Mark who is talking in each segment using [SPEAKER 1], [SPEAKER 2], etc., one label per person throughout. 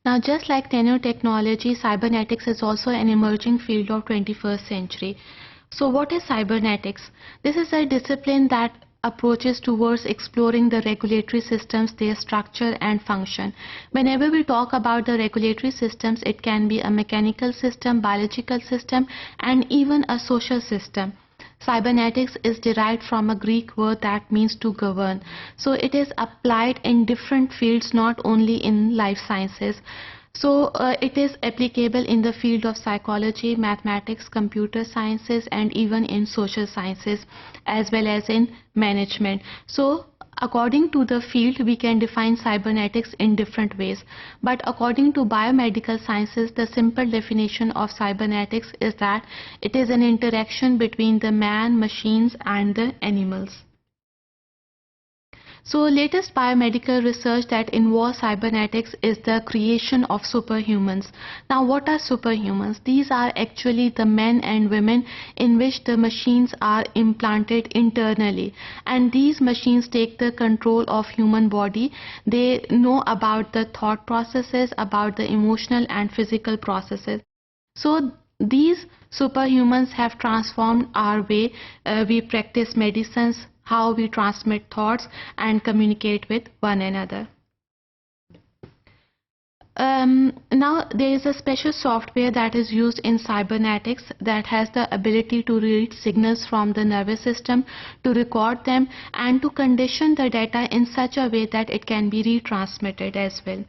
[SPEAKER 1] Now, just like nanotechnology, cybernetics is also an emerging field of 21st century. So what is cybernetics? This is a discipline that approaches towards exploring the regulatory systems, their structure and function. Whenever we talk about the regulatory systems, it can be a mechanical system, biological system, and even a social system. Cybernetics is derived from a Greek word that means to govern. So it is applied in different fields, not only in life sciences. So it is applicable in the field of psychology, mathematics, computer sciences, and even in social sciences, as well as in management. So according to the field, we can define cybernetics in different ways. But according to biomedical sciences, the simple definition of cybernetics is that it is an interaction between the man, machines, and the animals. So latest biomedical research that involves cybernetics is the creation of superhumans. Now what are superhumans? These are actually the men and women in which the machines are implanted internally, and these machines take the control of human body. They know about the thought processes, about the emotional and physical processes. So these superhumans have transformed our way we practice medicines, how we transmit thoughts and communicate with one another. Now there is a special software that is used in cybernetics that has the ability to read signals from the nervous system, to record them, and to condition the data in such a way that it can be retransmitted as well.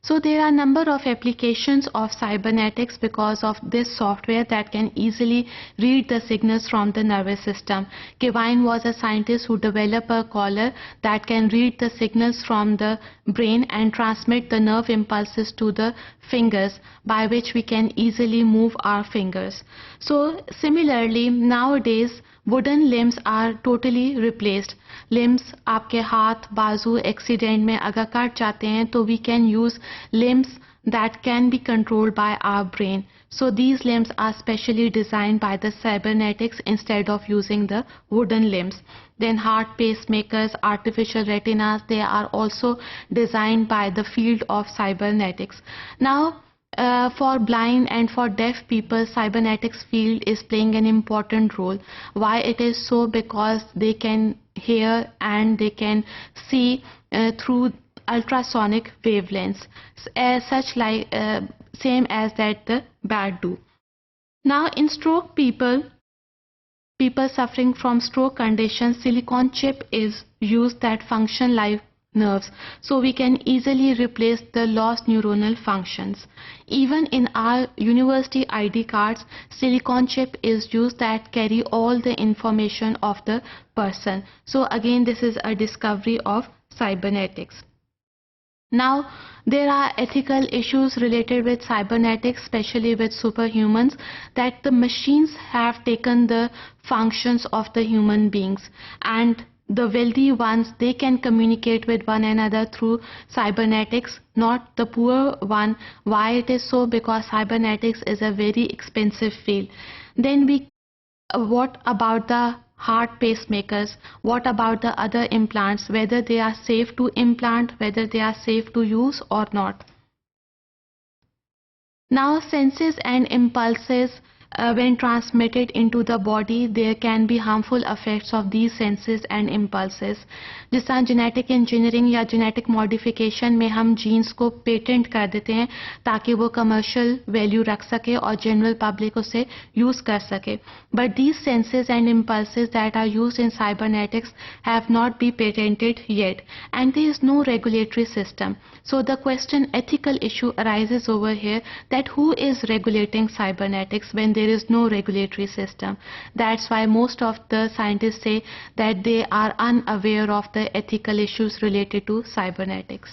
[SPEAKER 1] So there are a number of applications of cybernetics because of this software that can easily read the signals from the nervous system. Kevine was a scientist who developed a collar that can read the signals from the brain and transmit the nerve impulses to the fingers, by which we can easily move our fingers. So similarly, nowadays wooden limbs are totally replaced. Limbs आपके हाथ बाजू accident में अगर cut जाते हैं तो we can use limbs that can be controlled by our brain. So these limbs are specially designed by the cybernetics instead of using the wooden limbs. Then heart pacemakers, artificial retinas, they are also designed by the field of cybernetics. Now for blind and for deaf people, cybernetics field is playing an important role. Why it is so? Because they can hear and they can see through ultrasonic wavelengths, such like same as that the bat do. Now in stroke people suffering from stroke conditions, silicon chip is used that function like nerves, so we can easily replace the lost neuronal functions. Even in our university ID cards, silicon chip is used that carry all the information of the person. So again, this is a discovery of cybernetics. Now there are ethical issues related with cybernetics, especially with superhumans, that the machines have taken the functions of the human beings, and the wealthy ones, they can communicate with one another through cybernetics, not the poor one. Why it is so? Because cybernetics is a very expensive field. Then what about the heart pacemakers? What about the other implants? Whether they are safe to implant, whether they are safe to use or not. Now senses and impulses, when transmitted into the body, there can be harmful effects of these senses and impulses. जिस तरह genetic engineering या genetic modification में हम jeans को patent कर देते हैं ताकि वो कमर्शियल वैल्यू रख सके और जनरल पब्लिक उसे यूज़ कर सके. But these senses and impulses that are used in cybernetics have not been patented yet, and there is no regulatory system. So the ethical issue arises over here, that who is regulating cybernetics when there is no regulatory system. That's why most of the scientists say that they are unaware of the ethical issues related to cybernetics.